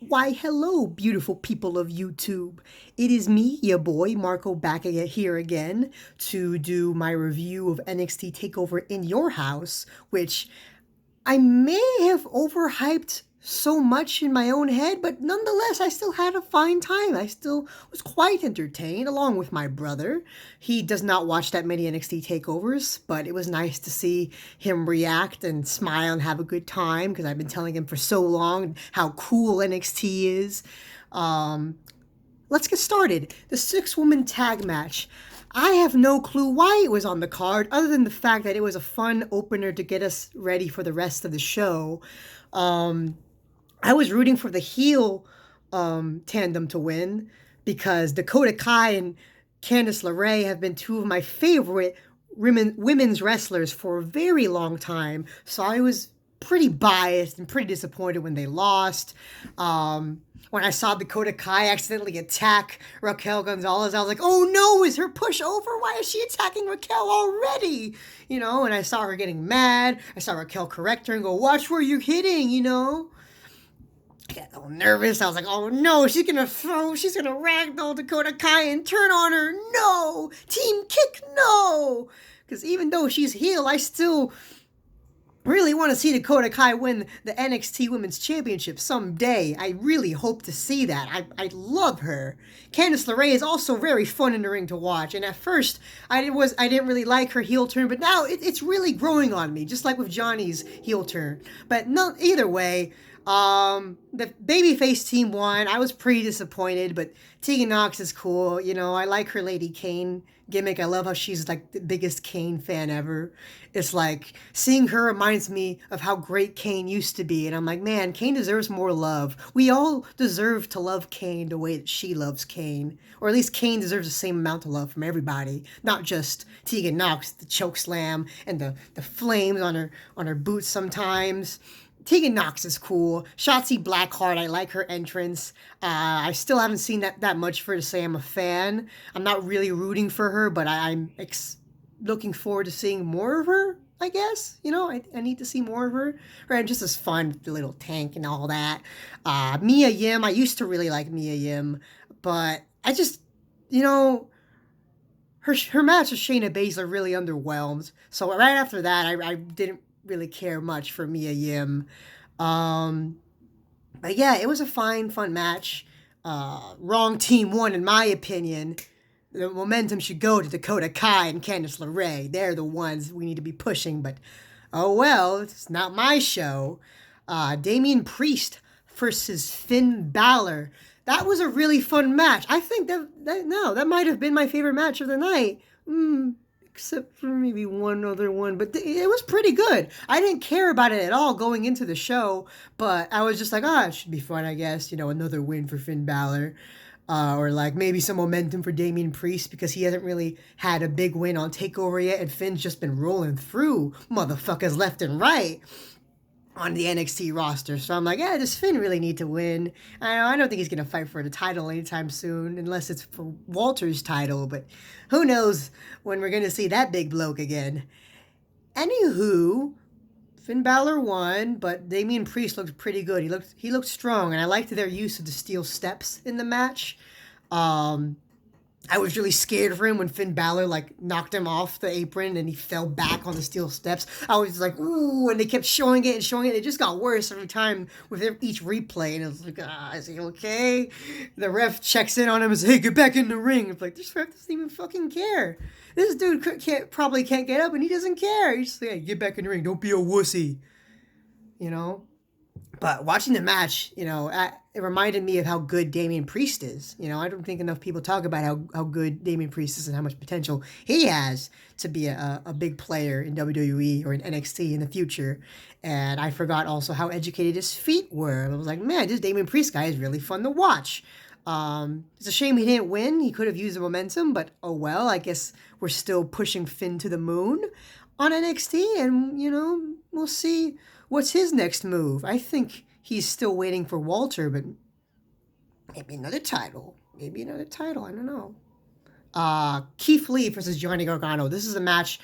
Why, hello, beautiful people of YouTube. It is me, your boy, Marco, back here again to do my review of NXT TakeOver in your house, which I may have overhyped so much in my own head, but nonetheless, I still had a fine time. I still was quite entertained, along with my brother. He does not watch that many NXT takeovers, but it was nice to see him react and smile and have a good time because I've been telling him for so long how cool NXT is. Um, let's get started. The six-woman tag match. I have no clue why it was on the card, other than the fact that it was a fun opener to get us ready for the rest of the show. Um, I was rooting for the heel tandem to win because Dakota Kai and Candice LeRae have been two of my favorite women's wrestlers for a very long time. So I was pretty biased and pretty disappointed when they lost. When I saw Dakota Kai accidentally attack Raquel Gonzalez, I was like, oh no, is her push over? Why is she attacking Raquel already? And I saw her getting mad. I saw Raquel correct her and go, watch where you're hitting. I got a little nervous. I was like, oh no, she's gonna ragdoll Dakota Kai and turn on her. No! Team kick, no! Because even though she's heel, I still really want to see Dakota Kai win the NXT Women's Championship someday. I really hope to see that. I love her. Candice LeRae is also very fun in the ring to watch. And at first, I didn't really like her heel turn, but now it's really growing on me, just like with Johnny's heel turn. But no, either way, the babyface team won. I was pretty disappointed, but Tegan Nox is cool. I like her Lady Kane gimmick. I love how she's like the biggest Kane fan ever. It's like seeing her reminds me of how great Kane used to be. And I'm like, man, Kane deserves more love. We all deserve to love Kane the way that she loves Kane. Or at least Kane deserves the same amount of love from everybody. Not just Tegan Nox, the choke slam and the flames on her boots sometimes. Tegan Nox is cool. Shotzi Blackheart, I like her entrance. I still haven't seen that much for her to say I'm a fan. I'm not really rooting for her, but I'm looking forward to seeing more of her, I guess. I need to see more of her. Her entrance is fun with the little tank and all that. Mia Yim, I used to really like Mia Yim, but I just, her match with Shayna Baszler really underwhelmed. So right after that, I didn't really care much for Mia Yim. But yeah, it was a fun match. Wrong team won, in my opinion. The momentum should go to Dakota Kai and Candice LeRae. They're the ones we need to be pushing, but oh well, it's not my show. Damian Priest versus Finn Balor. That was a really fun match. I think that might have been my favorite match of the night. Except for maybe one other one, but it was pretty good. I didn't care about it at all going into the show, but I was just like, it should be fun, I guess. Another win for Finn Balor. Or like maybe some momentum for Damian Priest because he hasn't really had a big win on TakeOver yet, and Finn's just been rolling through motherfuckers left and right on the NXT roster. So I'm like, does Finn really need to win? I don't think he's going to fight for the title anytime soon, unless it's for Walter's title, but who knows when we're going to see that big bloke again. Anywho, Finn Balor won, but Damian Priest looked pretty good. He looked strong, and I liked their use of the steel steps in the match. I was really scared for him when Finn Balor knocked him off the apron and he fell back on the steel steps. I was like, ooh, and they kept showing it and showing it. It just got worse every time with each replay, and it was like, is he okay? The ref checks in on him and says, hey, get back in the ring. It's like, this ref doesn't even fucking care. This dude probably can't get up, and he doesn't care. He's just like, hey, get back in the ring. Don't be a wussy. But watching the match, it reminded me of how good Damian Priest is. I don't think enough people talk about how good Damian Priest is and how much potential he has to be a big player in WWE or in NXT in the future. And I forgot also how educated his feet were. I was like, man, this Damian Priest guy is really fun to watch. It's a shame he didn't win. He could have used the momentum, but oh well. I guess we're still pushing Finn to the moon on NXT, and we'll see what's his next move. I think he's still waiting for Walter, but maybe another title. I don't know. Keith Lee versus Johnny Gargano. This is a match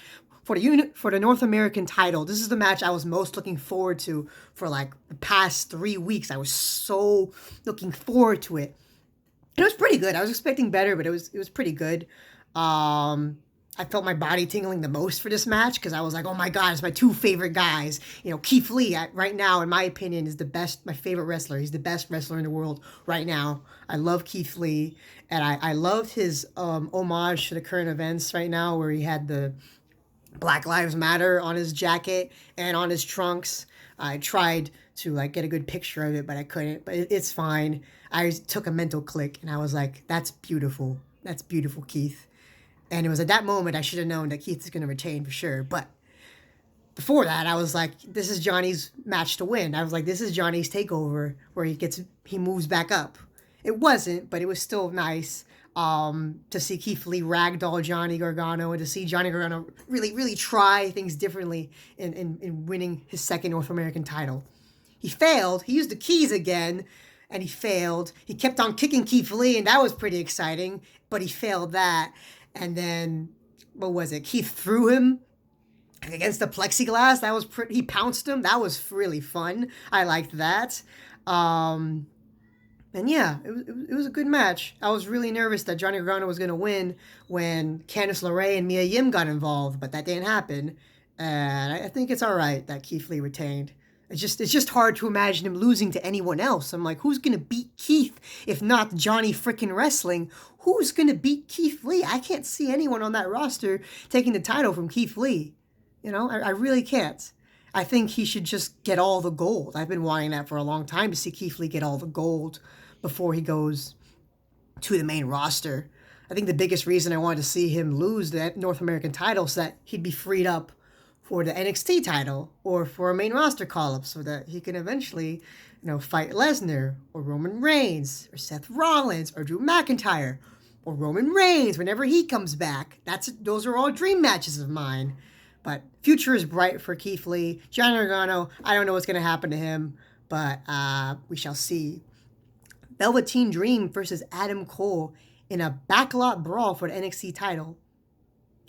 for the North American title. This is the match I was most looking forward to for like the past 3 weeks. I was so looking forward to it. It was pretty good. I was expecting better, but it was pretty good. I felt my body tingling the most for this match because I was like, oh my god, it's my two favorite guys. Keith Lee right now, in my opinion, is my favorite wrestler. He's the best wrestler in the world right now. I love Keith Lee, and I loved his homage to the current events right now, where he had the Black Lives Matter on his jacket and on his trunks. I tried to get a good picture of it, but I couldn't. But it's fine. I took a mental click, and I was like, that's beautiful. That's beautiful, Keith. And it was at that moment I should have known that Keith is going to retain for sure. But before that, I was like, this is Johnny's match to win. I was like, this is Johnny's takeover where he moves back up. It wasn't, but it was still nice to see Keith Lee ragdoll Johnny Gargano and to see Johnny Gargano really, really try things differently in winning his second North American title. He failed. He used the keys again, and he failed. He kept on kicking Keith Lee, and that was pretty exciting, but he failed that. And then, what was it? Keith threw him against the plexiglass. He pounced him. That was really fun. I liked that. And yeah, it was a good match. I was really nervous that Johnny Gargano was going to win when Candice LeRae and Mia Yim got involved, but that didn't happen. And I think it's all right that Keith Lee retained. It's just hard to imagine him losing to anyone else. I'm like, who's going to beat Keith if not Johnny frickin' Wrestling? Who's going to beat Keith Lee? I can't see anyone on that roster taking the title from Keith Lee. I really can't. I think he should just get all the gold. I've been wanting that for a long time, to see Keith Lee get all the gold before he goes to the main roster. I think the biggest reason I wanted to see him lose the North American title is that he'd be freed up for the NXT title or for a main roster call-up so that he can eventually, fight Lesnar or Roman Reigns or Seth Rollins or Drew McIntyre or Roman Reigns whenever he comes back. Those are all dream matches of mine. But future is bright for Keith Lee. Johnny Gargano, I don't know what's going to happen to him, but we shall see. Velveteen Dream versus Adam Cole in a backlot brawl for the NXT title.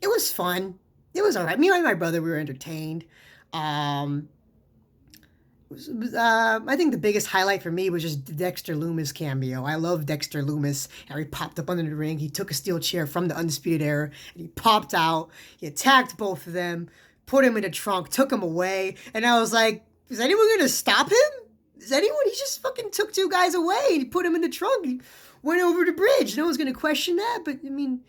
It was fun. It was all right. Me and my brother, we were entertained. I think the biggest highlight for me was just the Dexter Lumis cameo. I love Dexter Lumis. How he popped up under the ring. He took a steel chair from the Undisputed Era, and he popped out. He attacked both of them, put him in the trunk, took him away. And I was like, is anyone going to stop him? He just fucking took two guys away, and he put him in the trunk. He went over the bridge. No one's going to question that, but I mean,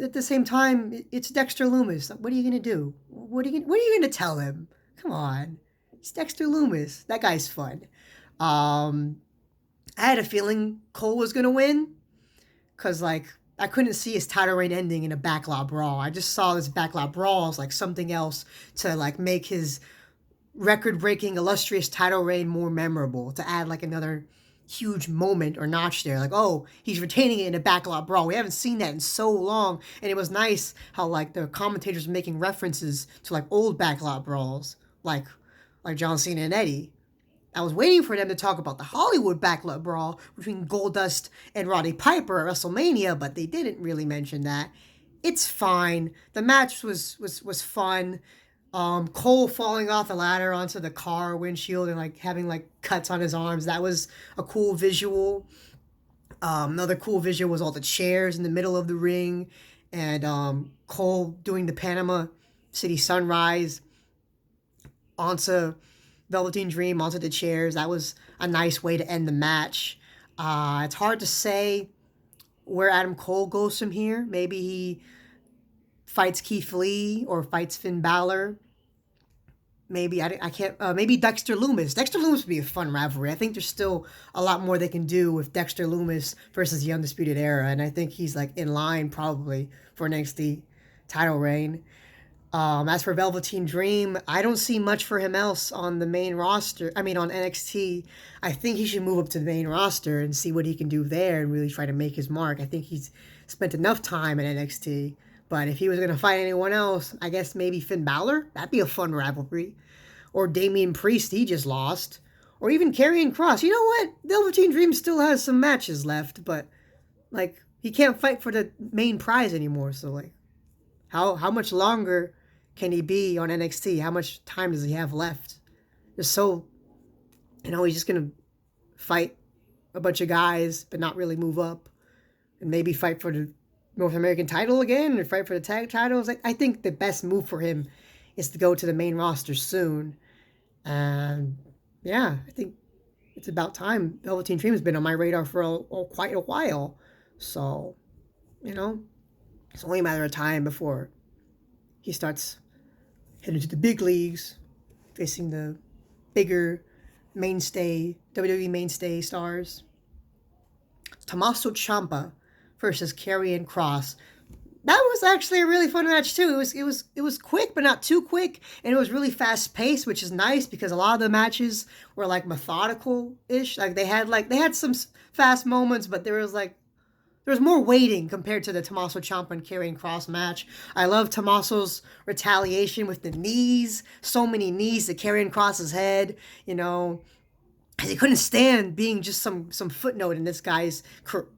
at the same time, it's Dexter Lumis. What are you going to do? What are you going to tell him? Come on. It's Dexter Lumis. That guy's fun. I had a feeling Cole was going to win because, I couldn't see his title reign ending in a backlot brawl. I just saw this backlot brawl as, something else to, make his record-breaking, illustrious title reign more memorable, to add, another huge moment or notch there. He's retaining it in a backlot brawl. We haven't seen that in so long, and it was nice how, the commentators were making references to, old backlot brawls, like John Cena and Eddie. I was waiting for them to talk about the Hollywood backlot brawl between Goldust and Roddy Piper at WrestleMania, but they didn't really mention that. It's fine. The match was fun. Cole falling off the ladder onto the car windshield and having cuts on his arms. That was a cool visual. Another cool visual was all the chairs in the middle of the ring, and Cole doing the Panama City Sunrise onto Velveteen Dream, onto the chairs. That was a nice way to end the match. It's hard to say where Adam Cole goes from here. Maybe he fights Keith Lee or fights Finn Balor. Maybe, I can't, maybe Dexter Lumis. Dexter Lumis would be a fun rivalry. I think there's still a lot more they can do with Dexter Lumis versus the Undisputed Era, and I think he's in line probably for an NXT title reign. As for Velveteen Dream, I don't see much for him else on the main roster. On NXT. I think he should move up to the main roster and see what he can do there and really try to make his mark. I think he's spent enough time in NXT. But if he was going to fight anyone else, I guess maybe Finn Balor. That'd be a fun rivalry. Or Damian Priest, he just lost. Or even Karrion Kross. You know what? Velveteen Dream still has some matches left, but he can't fight for the main prize anymore. So how much longer can he be on NXT? How much time does he have left? Just so, he's just going to fight a bunch of guys, but not really move up, and maybe fight for the North American title again, or fight for the tag titles. I think the best move for him is to go to the main roster soon. And yeah, I think it's about time. Velveteen Dream has been on my radar for quite a while. So, it's only a matter of time before he starts heading to the big leagues, facing the bigger WWE mainstay stars. Tommaso Ciampa versus Karrion Kross. That was actually a really fun match too. It was quick, but not too quick, and it was really fast paced, which is nice because a lot of the matches were like methodical-ish. Like they had some fast moments, but there was more waiting compared to the Tommaso Ciampa and Karrion Kross match. I love Tommaso's retaliation with the knees. So many knees to Karrion Kross's head, he couldn't stand being just some footnote in this guy's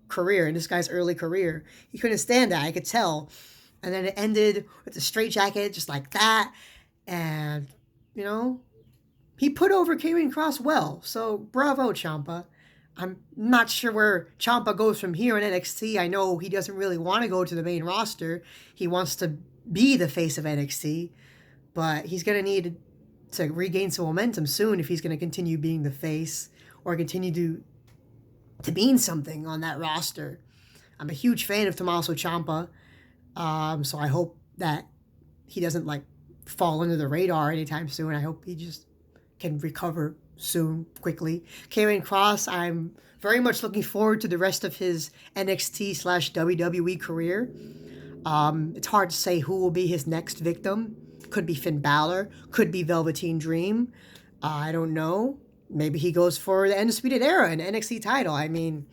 career, in this guy's early career. He couldn't stand that, I could tell. And then it ended with the straitjacket just like that. And, he put over Karrion Kross well. So bravo, Ciampa. I'm not sure where Ciampa goes from here in NXT. I know he doesn't really want to go to the main roster. He wants to be the face of NXT. But he's going to need to regain some momentum soon if he's going to continue being the face or continue to mean something on that roster. I'm a huge fan of Tommaso Ciampa, so I hope that he doesn't fall under the radar anytime soon. I hope he just can recover soon, quickly. Karrion Kross, I'm very much looking forward to the rest of his NXT/WWE career. It's hard to say who will be his next victim. Could be Finn Balor, could be Velveteen Dream. I don't know. Maybe he goes for the Undisputed Era and NXT title. I mean,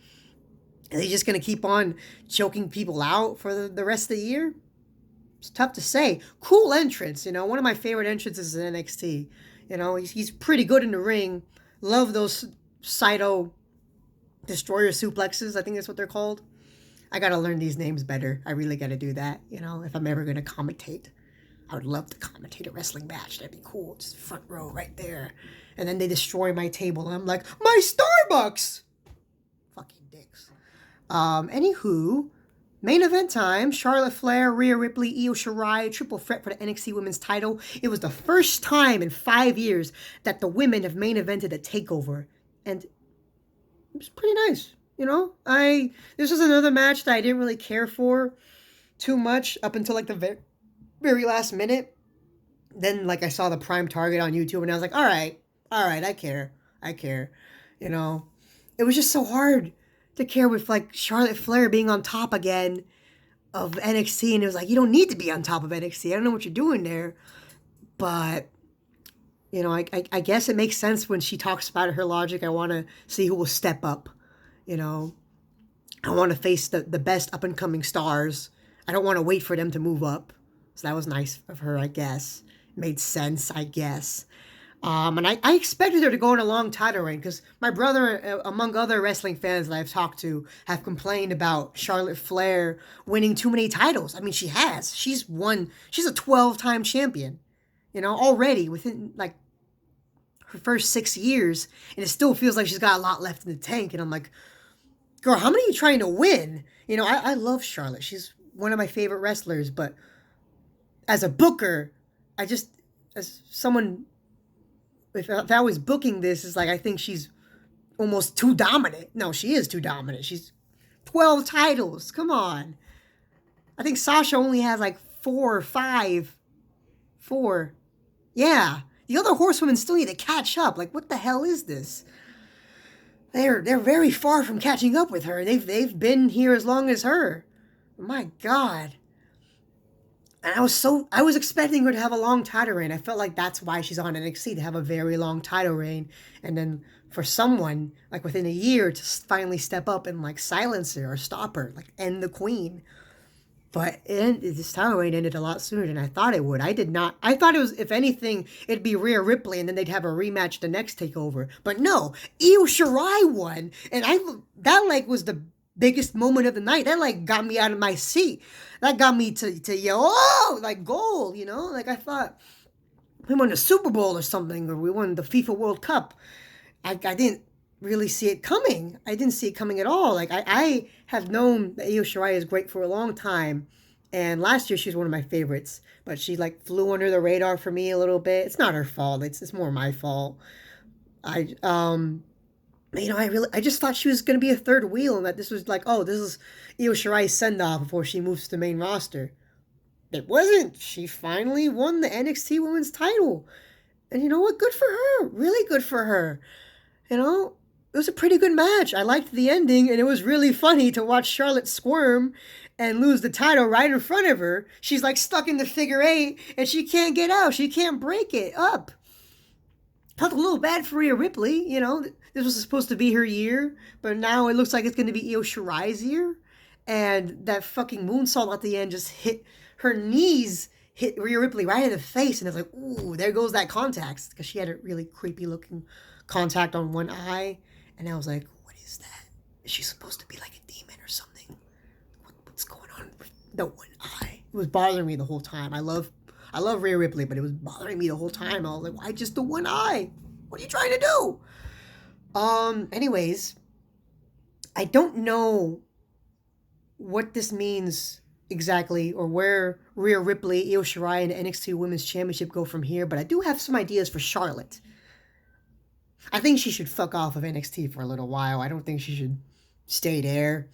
is he just going to keep on choking people out for the rest of the year? It's tough to say. Cool entrance, one of my favorite entrances in NXT. He's pretty good in the ring. Love those Saito Destroyer suplexes. I think that's what they're called. I got to learn these names better. I really got to do that, if I'm ever going to commentate. I would love to commentate a wrestling match. That'd be cool. Just front row right there. And then they destroy my table. And I'm like, my Starbucks! Fucking dicks. Anywho, main event time. Charlotte Flair, Rhea Ripley, Io Shirai, triple threat for the NXT Women's title. It was the first time in 5 years that the women have main evented a TakeOver. And it was pretty nice. This was another match that I didn't really care for too much up until the very last minute. Then I saw the prime target on YouTube and I was like, all right, I care. It was just so hard to care with Charlotte Flair being on top again of NXT, and it was you don't need to be on top of NXT. I don't know what you're doing there, but I guess it makes sense when she talks about her logic. I want to see who will step up. I want to face the best up and coming stars. I don't want to wait for them to move up. So that was nice of her, I guess. Made sense, I guess. And I expected her to go on a long title reign because my brother, among other wrestling fans that I've talked to, have complained about Charlotte Flair winning too many titles. I mean, she has. She's a 12-time champion, already within her first 6 years. And it still feels like she's got a lot left in the tank. And I'm like, girl, how many are you trying to win? I love Charlotte. She's one of my favorite wrestlers, but as a booker, as someone, if I was booking this, is I think she's almost too dominant. No, she is too dominant. She's 12 titles. Come on. I think Sasha only has 4 or 5. 4. Yeah. The other horsewomen still need to catch up. What the hell is this? They're very far from catching up with her. They've been here as long as her. My God. And I was expecting her to have a long title reign. I felt like that's why she's on NXT, to have a very long title reign. And then for someone, within a year, to finally step up and, silence her or stop her, end the queen. But this title reign ended a lot sooner than I thought it would. I thought it was, if anything, it'd be Rhea Ripley and then they'd have a rematch the next TakeOver. But no, Io Shirai won. And that was the biggest moment of the night. That like got me out of my seat. That got me to yell, oh, like goal, you know? Like I thought we won the Super Bowl or something, or we won the FIFA World Cup. I didn't really see it coming. I didn't see it coming at all. Like I have known that Io Shirai is great for a long time. And last year she was one of my favorites, but she like flew under the radar for me a little bit. It's not her fault. It's more my fault. I I just thought she was gonna be a third wheel, and that this was like, oh, this is Io Shirai's send off before she moves to the main roster. It wasn't. She finally won the NXT Women's title, and you know what? Good for her. Really good for her. You know, it was a pretty good match. I liked the ending, and it was really funny to watch Charlotte squirm and lose the title right in front of her. She's like stuck in the figure eight, and she can't get out. She can't break it up. Felt a little bad for Rhea Ripley. You know, this was supposed to be her year, but now it looks like it's going to be Io Shirai's year. And that fucking moonsault at the end just hit her knees, hit Rhea Ripley right in the face, and it's like, ooh, there goes that contact, because she had a really creepy looking contact on one eye, and I was like, what is that? Is she supposed to be like a demon or something? What's going on with the one eye? It was bothering me the whole time. I love Rhea Ripley, but it was bothering me the whole time. I was like, why just the one eye? What are you trying to do? Anyways, I don't know what this means exactly, or where Rhea Ripley, Io Shirai, and NXT Women's Championship go from here, but I do have some ideas for Charlotte. I think she should fuck off of NXT for a little while. I don't think she should stay there.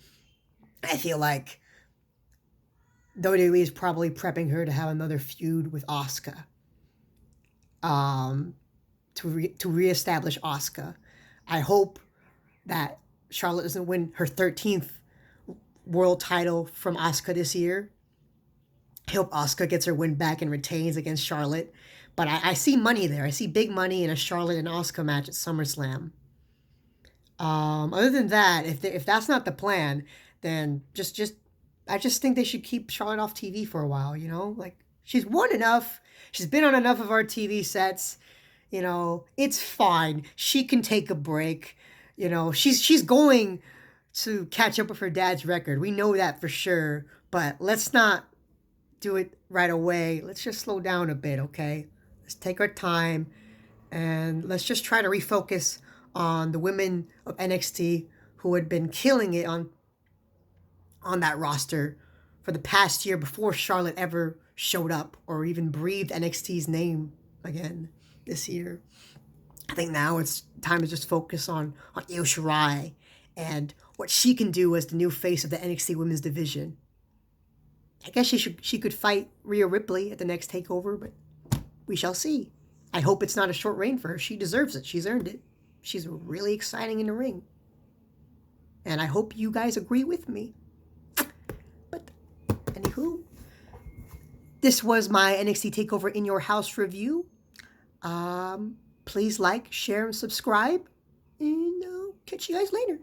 I feel like WWE is probably prepping her to have another feud with Asuka. To reestablish Asuka. I hope that Charlotte doesn't win her 13th world title from Asuka this year. I hope Asuka gets her win back and retains against Charlotte. But I see money there. I see big money in a Charlotte and Asuka match at SummerSlam. Other than that, if that's not the plan, then I just think they should keep Charlotte off TV for a while. You know, like she's won enough. She's been on enough of our TV sets. You know, it's fine. She can take a break. You know, she's going to catch up with her dad's record. We know that for sure. But let's not do it right away. Let's just slow down a bit, okay? Let's take our time, and let's just try to refocus on the women of NXT who had been killing it on that roster for the past year before Charlotte ever showed up or even breathed NXT's name again this year. I think now it's time to just focus on Io Shirai and what she can do as the new face of the NXT Women's Division. I guess she could fight Rhea Ripley at the next TakeOver, but we shall see. I hope it's not a short reign for her. She deserves it. She's earned it. She's really exciting in the ring. And I hope you guys agree with me. But anywho, this was my NXT TakeOver in your house review. Please like, share, and subscribe. And I'll catch you guys later.